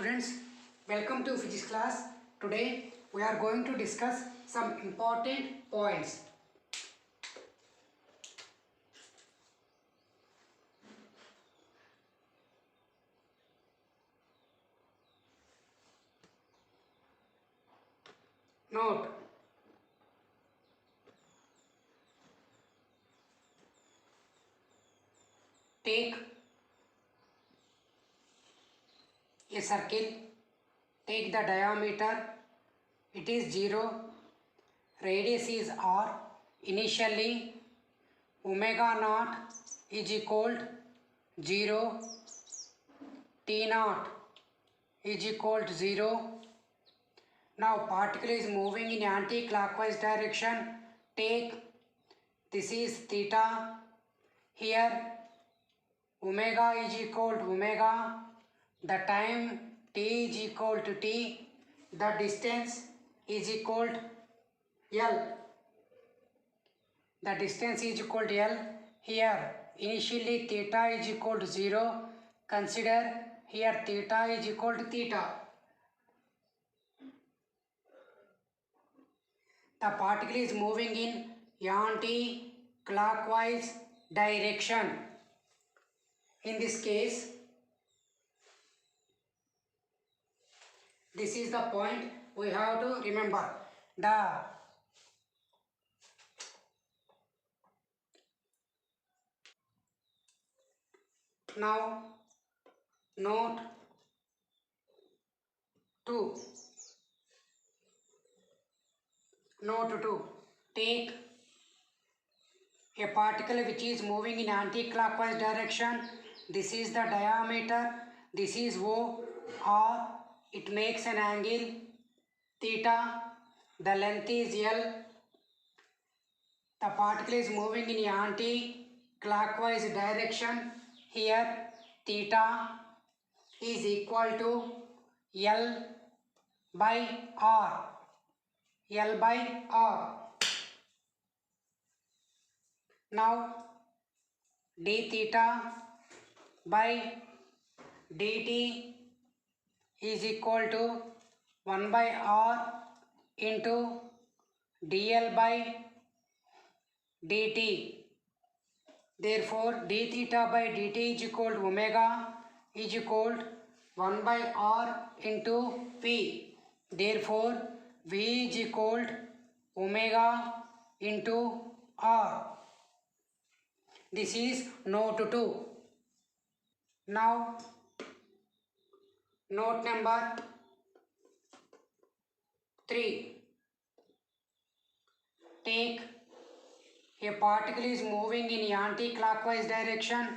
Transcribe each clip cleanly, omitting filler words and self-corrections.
Students, welcome to physics class. Today we are going to discuss some important points. Note: take a circle, take the diameter, it is 0, radius is r, initially omega naught is equal to 0, t naught is equal to 0. Now particle is moving in anti-clockwise direction. Take, this is theta, here omega is equal to omega, the time t is equal to t, the distance is equal to L. The distance is equal to L. Here initially theta is equal to 0. Consider here theta is equal to theta. The particle is moving in anti-clockwise direction. In this case, this is the point we have to remember. Now, note 2. Note 2. Take a particle which is moving in anti-clockwise direction. This is the diameter. This is O, or it makes an angle theta. The length is L. The particle is moving in anti-clockwise direction. Here theta is equal to L by R. L by R. Now d theta by dt is equal to 1 by R into dl by dt. Therefore d theta by dt is equal to omega is equal to 1 by R into P. Therefore V is equal to omega into R. This is note 2. Now note number 3. Take a particle is moving in anti-clockwise direction.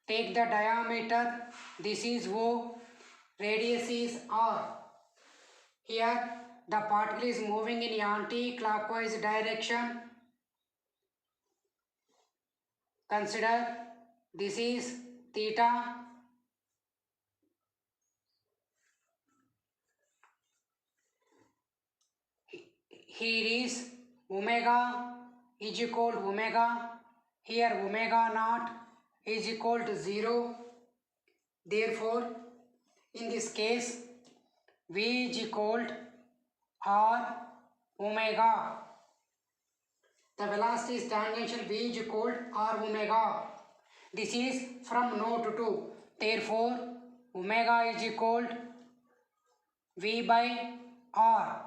Take the diameter. This is O. Radius is R. Here the particle is moving in anti-clockwise direction. Consider this is theta. Here is omega is equal to omega. Here omega naught is equal to 0. Therefore, in this case, V is equal to R omega. The velocity is tangential. V is equal to R omega. This is from note 2. Therefore, omega is equal to V by R.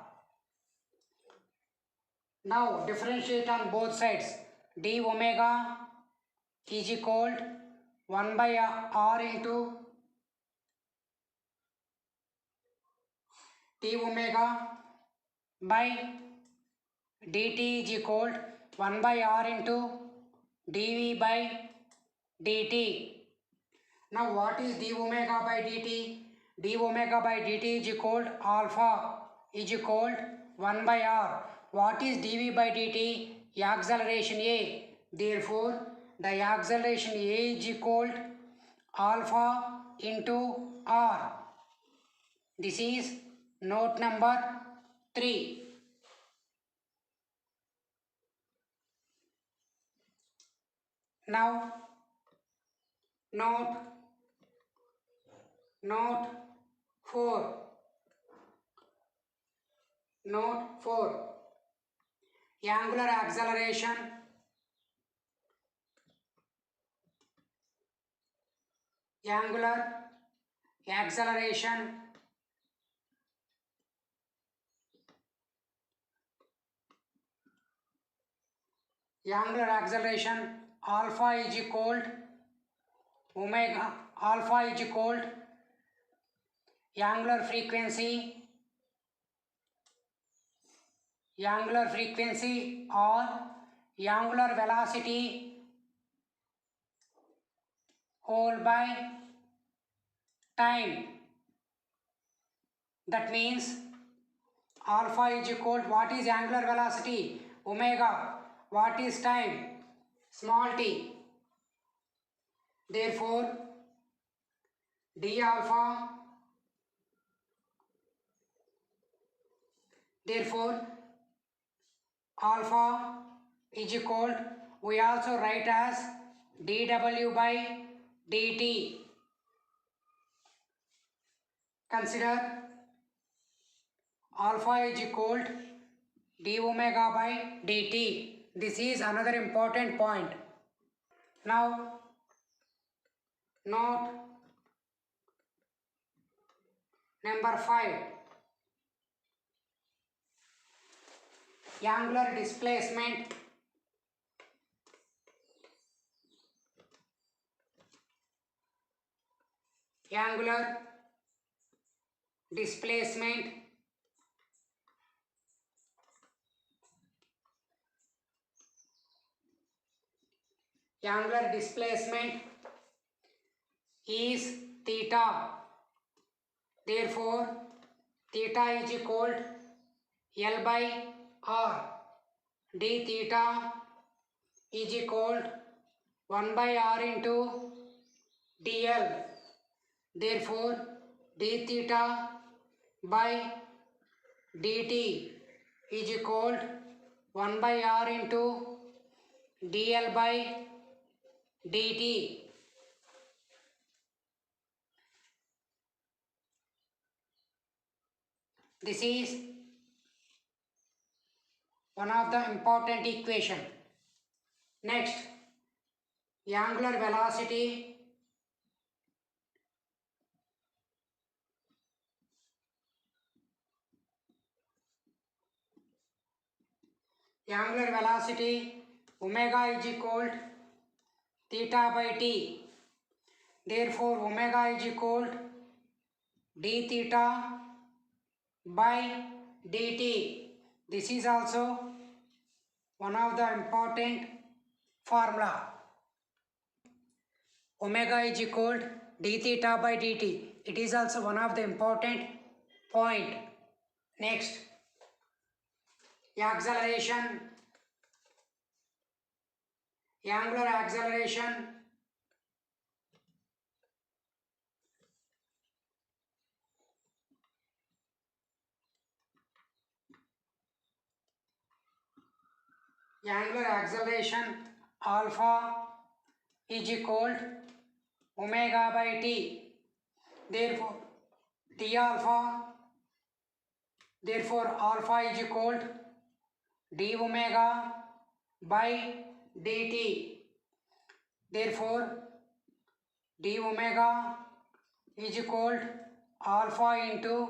Now differentiate on both sides. D omega is equal to 1 by R into d omega by dt is equal to 1 by R into dv by dt. Now what is d omega by dt? D omega by dt is equal to alpha is equal to 1 by R. What is dv by dt? Acceleration A. Therefore, the acceleration A is equal to alpha into R. This is note number 3. Now, note 4. Note 4. Angular acceleration alpha is equal omega, alpha is equal angular frequency or angular velocity whole by time. That means alpha is equal, what is angular velocity? Omega. What is time? Small t. Therefore, d alpha, alpha is equal, we also write as dw by dt. Consider alpha is equal d omega by dt. This is another important point. Now, note number 5. Angular displacement is theta. Therefore, theta is equal L by R. D theta is equal 1 by R into dl. Therefore, d theta by dt is equal 1 by R into dl by dt. This is one of the important equation. Next, angular velocity omega is equal theta by t. Therefore, omega is equal d theta by dt. This is also one of the important formula. Omega is equal d theta by dt. It is also one of the important point. Next, angular acceleration alpha is equal omega by t. Therefore, alpha is equal d omega by dt. Therefore, d omega is equal alpha into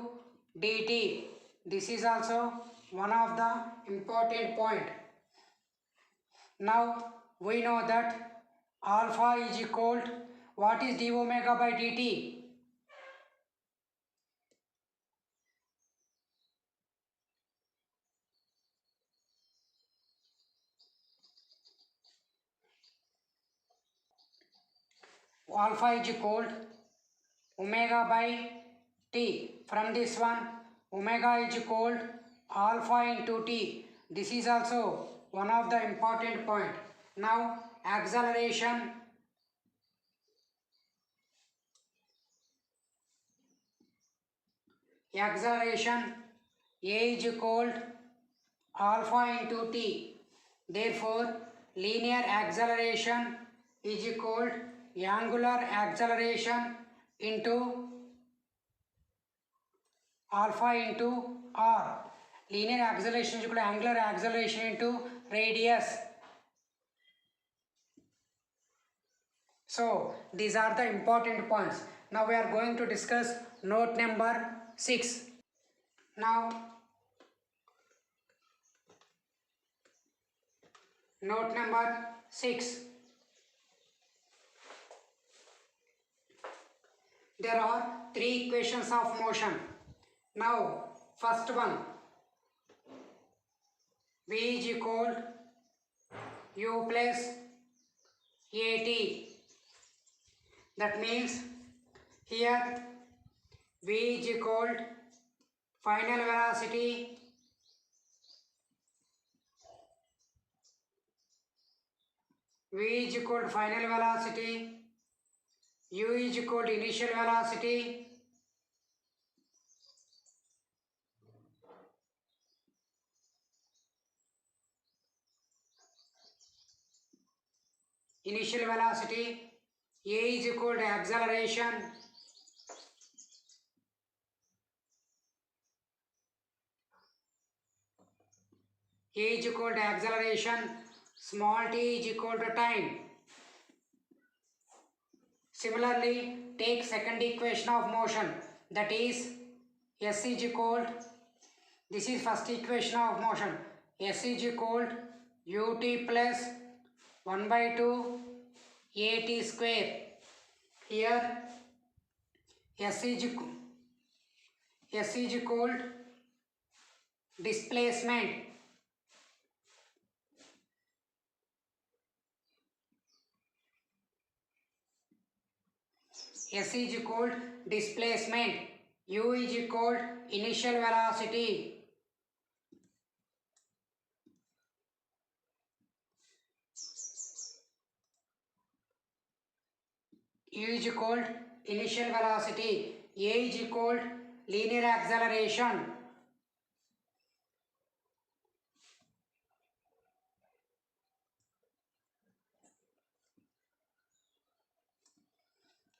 dt. This is also one of the important point. Now we know that alpha is equal, what is d omega by dt? Alpha is equal omega by t. From this one, omega is equal alpha into t. This is also one of the important point. Now acceleration A is equal alpha into t. Therefore, linear acceleration is equal angular acceleration into alpha into r. linear acceleration is equal to angular acceleration into radius. So these are the important points. Now we are going to discuss note number 6. Now note number 6. There are 3 equations of motion. Now first one, V is equal U plus AT. That means here V is equal final velocity V is equal to final velocity, U is equal to initial velocity, A is equal to acceleration, small t is equal to time. Similarly, take second equation of motion, that is S is equal, this is first equation of motion, S is equal ut plus 1 by 2 at square. Here S is equal displacement, S is equal displacement, U is equal initial velocity. U is equal initial velocity, A is equal linear acceleration.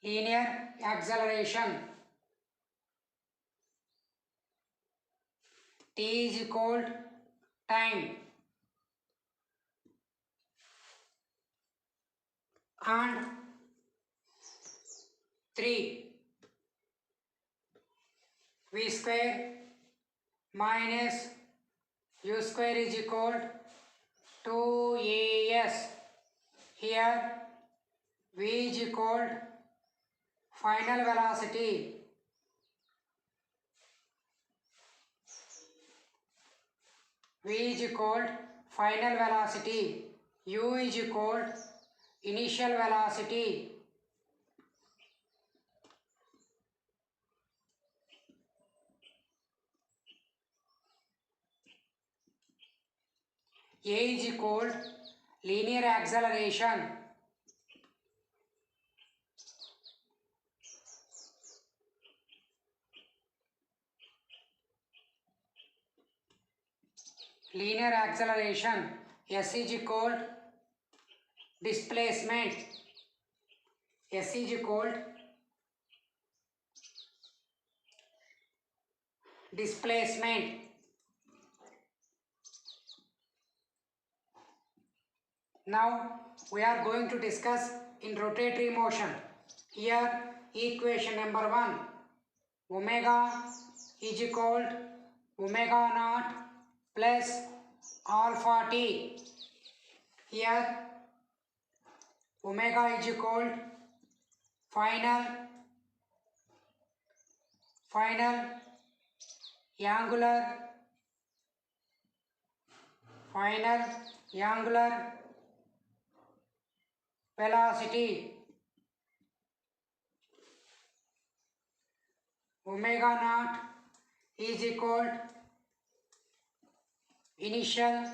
Linear acceleration. T is equal time. And 3 V square minus U square is equal to AS. Here V is equal final velocity. V is equal final velocity. U is equal initial velocity. A is equal linear acceleration. Linear acceleration. S is equal displacement. S is equal displacement. Now we are going to discuss in rotatory motion. Here equation number 1, omega is equal omega naught plus alpha t. Here omega is equal final angular velocity. Omega naught is equal initial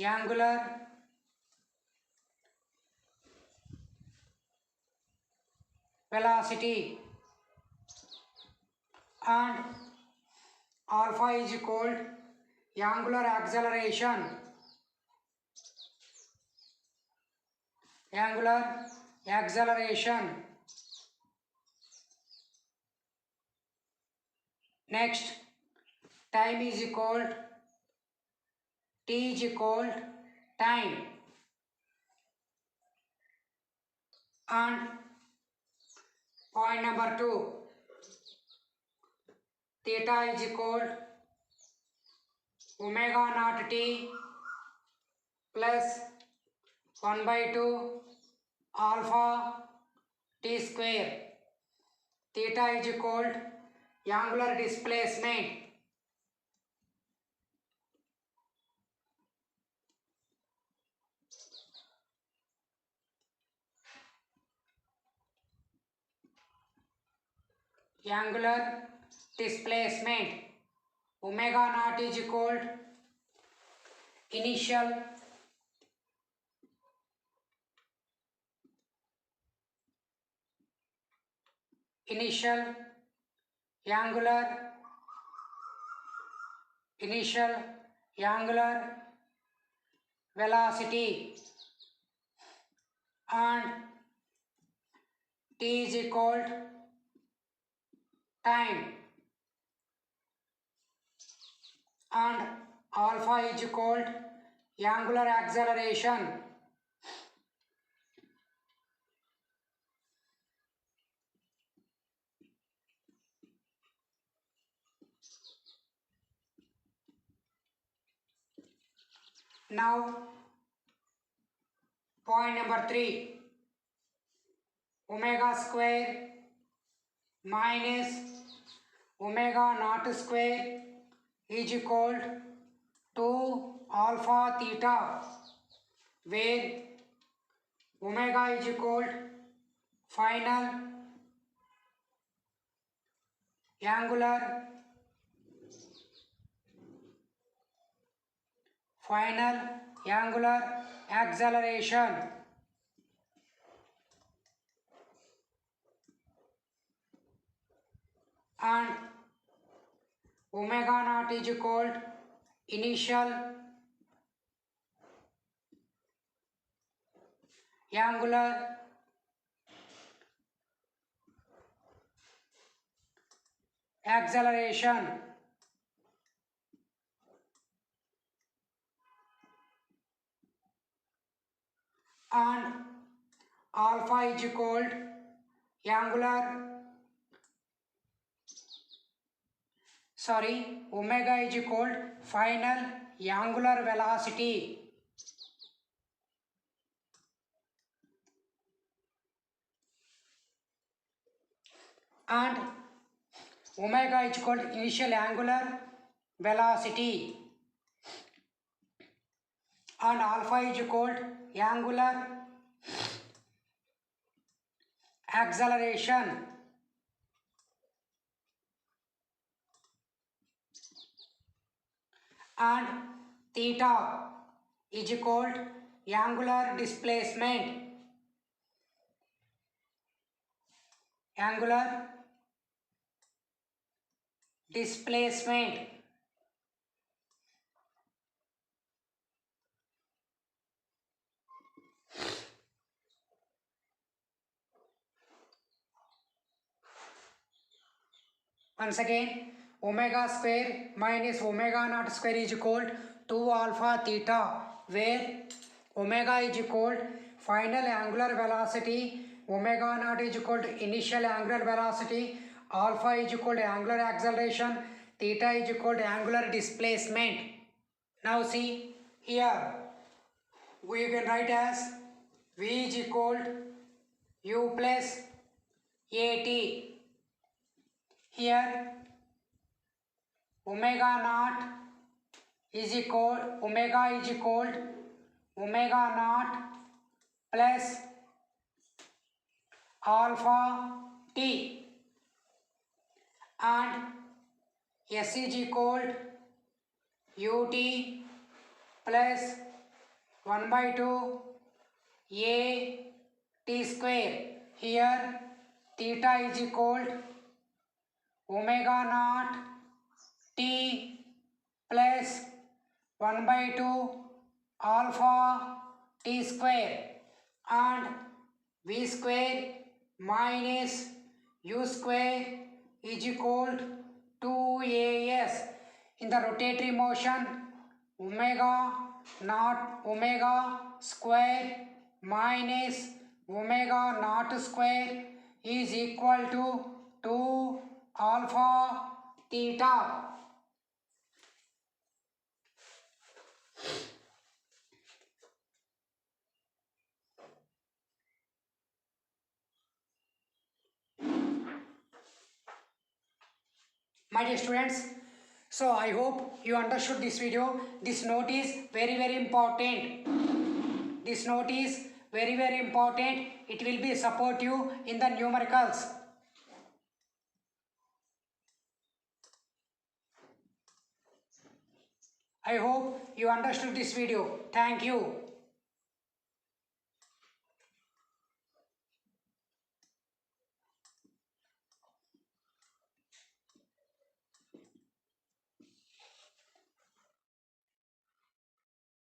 angular velocity, and alpha is equal angular acceleration. Next, time is equal t is equal time, and point number 2, theta is equal omega naught t plus 1 by 2 alpha t square. Theta is equal angular displacement, angular displacement. Omega naught is equal initial angular velocity, and t is equal time, and alpha is equal angular acceleration. Now, point number 3, omega square minus omega naught square is equal to alpha theta, where omega is equal final angular acceleration, and omega naught is equal initial angular acceleration, and alpha is equal omega is equal final angular velocity, and omega is equal initial angular velocity, and alpha is equal angular acceleration, and theta is equal angular displacement, Once again, omega square minus omega naught square is equal to alpha theta, where omega is equal final angular velocity, omega naught is equal to initial angular velocity, alpha is equal to angular acceleration, theta is equal to angular displacement. Now see here, we can write as v is equal u plus at. Here omega is equal omega naught plus alpha t, and s is equal ut plus 1 by 2 a t square. Here theta is equal omega naught t plus 1 by 2 alpha t square, and v square minus u square is equal 2as. In the rotatory motion, omega naught omega square minus omega naught square is equal to 2 alpha theta. My dear students, so I hope you understood this video. This note is very important. This note is very important. It will be support you in the numericals. I hope you understood this video. Thank you.